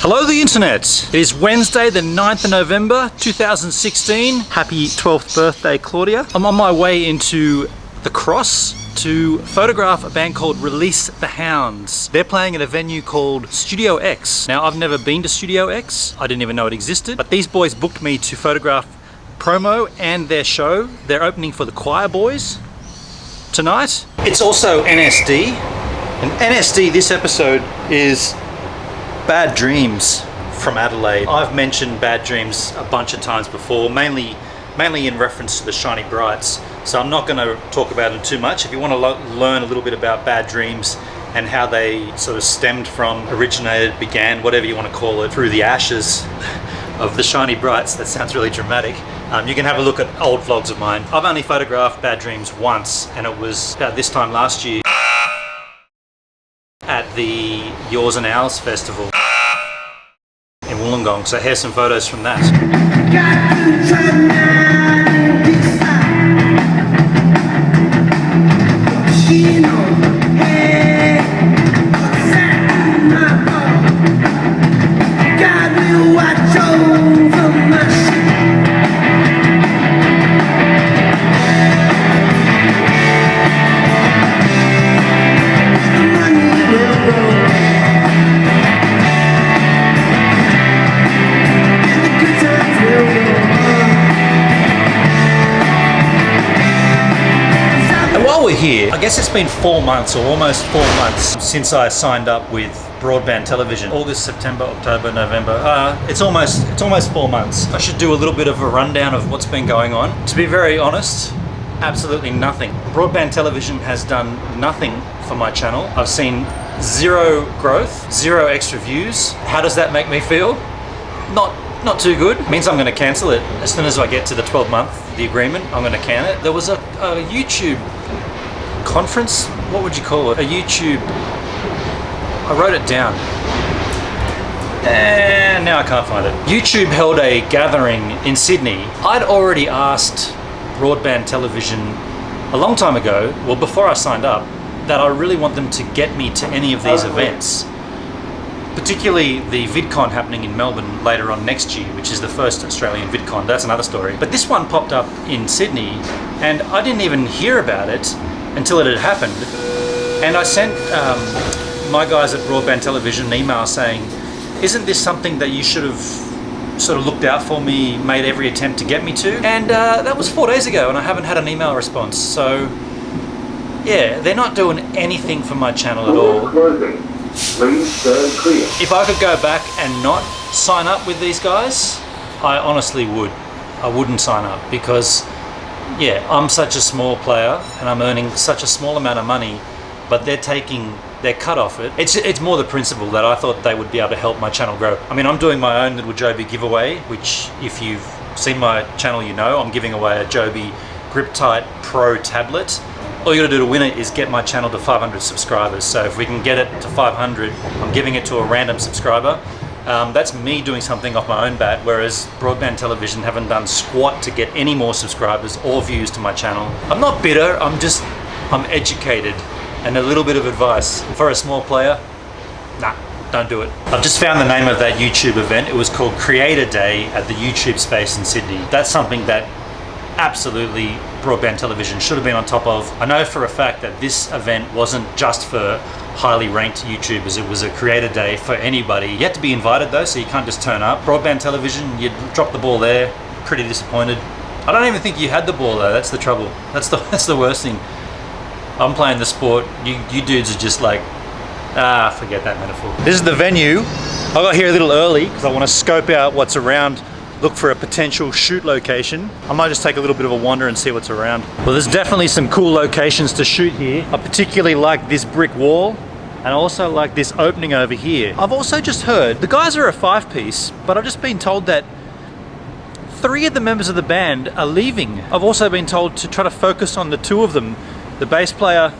Hello the internet! It is Wednesday the 9th of November 2016. Happy 12th birthday Claudia. I'm on my way into the Cross to photograph a band called Release the Hounds. They're playing at a venue called Studio X. Now I've never been to Studio X, I didn't even know it existed, but these boys booked me to photograph promo and their show. They're opening for the Choir Boys tonight. It's also NSD, and NSD this episode is Bad Dreams from Adelaide. I've mentioned Bad Dreams a bunch of times before, mainly in reference to the Shiny Brights, so I'm not going to talk about them too much. If you want to learn a little bit about Bad Dreams and how they sort of stemmed from, originated, began, whatever you want to call it, through the ashes of the Shiny Brights, that sounds really dramatic, you can have a look at old vlogs of mine. I've only photographed Bad Dreams once, and it was about this time last year at the Yours and Ours festival in Wollongong, so here's some photos from that. Here. I guess it's been 4 months, or almost 4 months, since I signed up with Broadband Television. August, September, October, November. It's almost 4 months. I should do a little bit of a rundown of what's been going on. To be very honest, absolutely nothing. Broadband Television has done nothing for my channel. I've seen zero growth, zero extra views. How does that make me feel? Not too good. It means I'm going to cancel it as soon as I get to the 12-month, the agreement. I'm going to can it. There was a YouTube conference, what would you call it? A YouTube, I wrote it down and now I can't find it. YouTube held a gathering in Sydney. I'd already asked Broadband Television a long time ago, well before I signed up, that I really want them to get me to any of these events, particularly the VidCon happening in Melbourne later on next year, which is the first Australian VidCon. That's another story. But this one popped up in Sydney and I didn't even hear about it until it had happened, and I sent my guys at Broadband Television an email saying, isn't this something that you should have sort of looked out for me, made every attempt to get me to? And that was 4 days ago and I haven't had an email response, so yeah, they're not doing anything for my channel at all. If I could go back and not sign up with these guys, I honestly would. I wouldn't sign up because yeah, I'm such a small player and I'm earning such a small amount of money, but they're taking their cut off it. It's more the principle that I thought they would be able to help my channel grow. I mean, I'm doing my own little Joby giveaway, which if you've seen my channel, you know I'm giving away a Joby Grip Tight Pro tablet. All you gotta do to win it is get my channel to 500 subscribers. So if we can get it to 500, I'm giving it to a random subscriber. That's me doing something off my own bat, whereas Broadband Television haven't done squat to get any more subscribers or views to my channel. I'm not bitter, I'm educated, and a little bit of advice. For a small player, nah, don't do it. I've just found the name of that YouTube event. It was called Creator Day at the YouTube Space in Sydney. That's something that absolutely Broadband Television should have been on top of. I know for a fact that this event wasn't just for highly ranked YouTubers, it was a creator day for anybody. You had to be invited though, so you can't just turn up. Broadband Television, you dropped the ball there, pretty disappointed. I don't even think you had the ball though, that's the trouble. That's the worst thing. I'm playing the sport, you dudes are just like, forget that metaphor. This is the venue. I got here a little early because I want to scope out what's around, look for a potential shoot location. I might just take a little bit of a wander and see what's around. Well, there's definitely some cool locations to shoot here. I particularly like this brick wall and I also like this opening over here. I've also just heard, the guys are a 5-piece, but I've just been told that 3 of the members of the band are leaving. I've also been told to try to focus on the 2 of them, the bass player,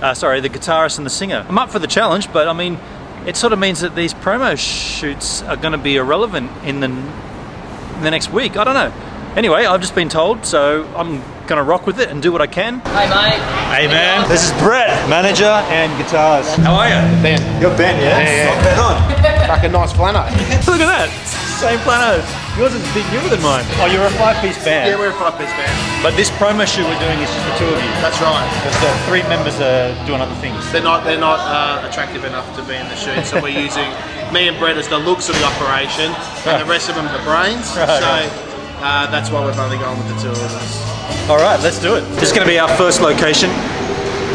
the guitarist and the singer. I'm up for the challenge, but I mean, it sort of means that these promo shoots are gonna be irrelevant in the next week. I don't know. Anyway, I've just been told, so I'm gonna rock with it and do what I can. Hey mate. Hey man. This is Brett. Manager and guitars. How are you? Ben. You're Ben, yeah? Yeah. Ben on. Like a nice flannel. Look at that. Same plano. Yours is a bit newer than mine. Oh, you're a 5-piece band. Yeah, we're a 5-piece band. But this promo shoot we're doing is just the 2 of you. That's right. Because the 3 members are doing other things. They're not attractive enough to be in the shoot, so we're using me and Brett as the looks of the operation, and the rest of them the brains. That's why we're only going with the 2 of us. All right, let's do it. This is going to be our first location.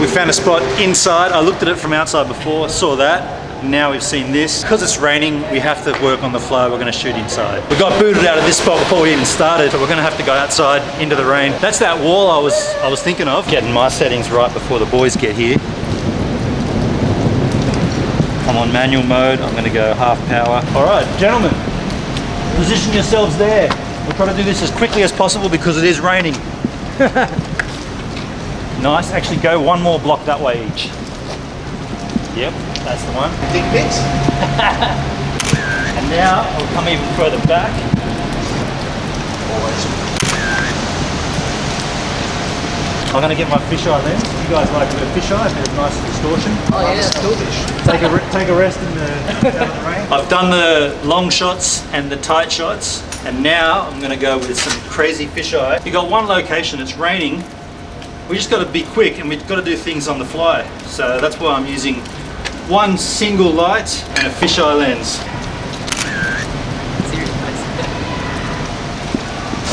We found a spot inside. I looked at it from outside before, saw that. Now we've seen this. Because it's raining, we have to work on the fly. We're going to shoot inside. We got booted out of this spot before we even started, so we're going to have to go outside into the rain. That's that wall I was thinking of. Getting my settings right before the boys get here. I'm on manual mode. I'm going to go half power. All right, gentlemen, position yourselves there. We'll try to do this as quickly as possible because it is raining. Nice. Actually, go 1 more block that way each. Yep, that's the one. Big bits. And now we'll come even further back. I'm going to get my fisheye lens. You guys like a bit of fisheye, a bit of nice distortion. Oh yeah, still fish. Take a rest in the rain. I've done the long shots and the tight shots, and now I'm going to go with some crazy fisheye. You got 1 location, it's raining. We just got to be quick, and we've got to do things on the fly. So that's why I'm using 1 single light and a fisheye lens.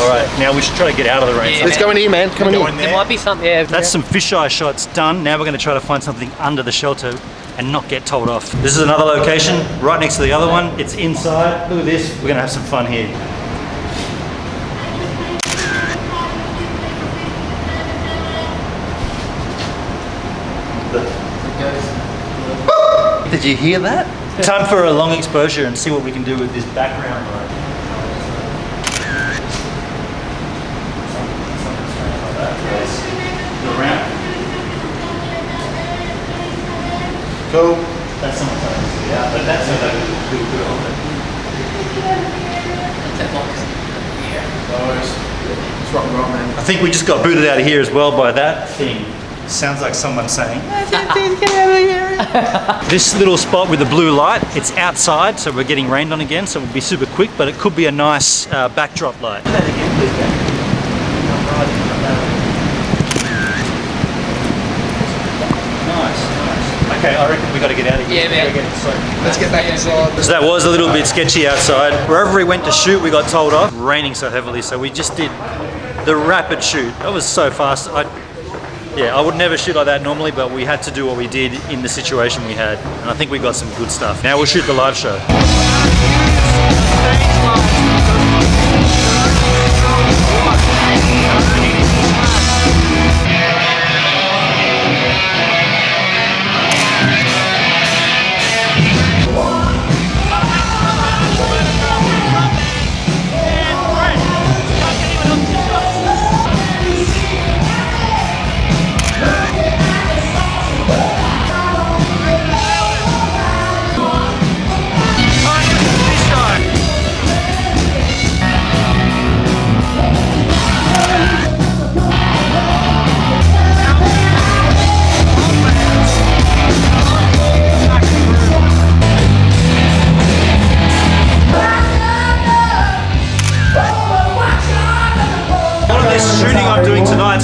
All right, now we should try to get out of the rain. Yeah, Let's go in here, man. Come in. There might be something. Yeah, That's some fisheye shots done. Now we're going to try to find something under the shelter and not get told off. This is another location right next to the other one. It's inside. Look at this. We're going to have some fun here. Did you hear that? Time for a long exposure and see what we can do with this background light. The ramp. Cool. That's someone's saying, yeah, but that's not a good on it. It's rock and roll, man. I think we just got booted out of here as well by that thing. Sounds like someone saying, this little spot with the blue light, it's outside, so we're getting rained on again, so it would be super quick, but it could be a nice backdrop light. Do that again, please, Ben. Nice. Okay, I reckon we got to get out of here. Yeah, man. Let's get back inside. So that was a little bit sketchy outside. Wherever we went to shoot, we got told off. Raining so heavily, so we just did the rapid shoot. That was so fast. I would never shoot like that normally, but we had to do what we did in the situation we had. And I think we got some good stuff. Now we'll shoot the live show.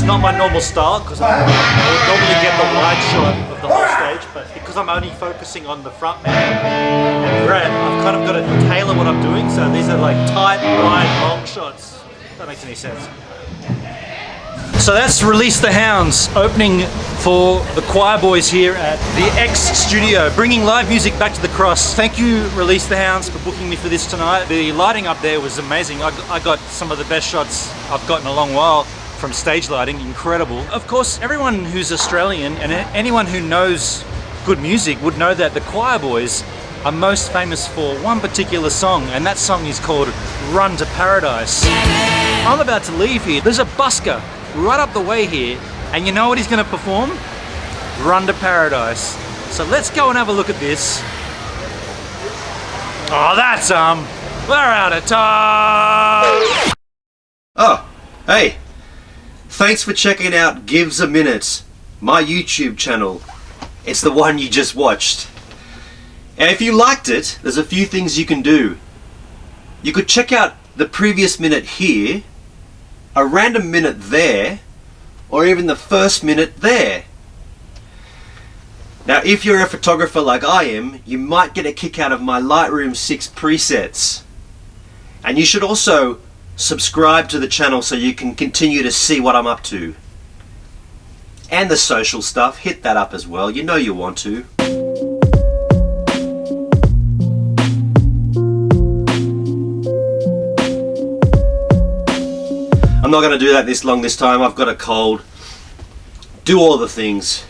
Not my normal style because I would normally get the wide shot of the whole stage, but because I'm only focusing on the front man and Brad, I've kind of got to tailor what I'm doing. So these are like tight, wide, long shots. If that makes any sense. So that's Release the Hounds, opening for the choir boys here at the X Studio, bringing live music back to the Cross. Thank you, Release the Hounds, for booking me for this tonight. The lighting up there was amazing. I got some of the best shots I've got in a long while from stage lighting, incredible. Of course, everyone who's Australian and anyone who knows good music would know that the choir boys are most famous for one particular song, and that song is called Run to Paradise. I'm about to leave here. There's a busker right up the way here, and you know what he's gonna perform? Run to Paradise. So let's go and have a look at this. Oh, that's we're out of time. Oh, hey. Thanks for checking out Gives a Minute, my YouTube channel. it's the one you just watched. And if you liked it, there's a few things you can do. You could check out the previous minute here, a random minute there, or even the first minute there. Now, if you're a photographer like I am, you might get a kick out of my Lightroom 6 presets. And you should also subscribe to the channel so you can continue to see what I'm up to. And the social stuff, hit that up as well, you know you want to. I'm not going to do that this long this time, I've got a cold. Do all the things.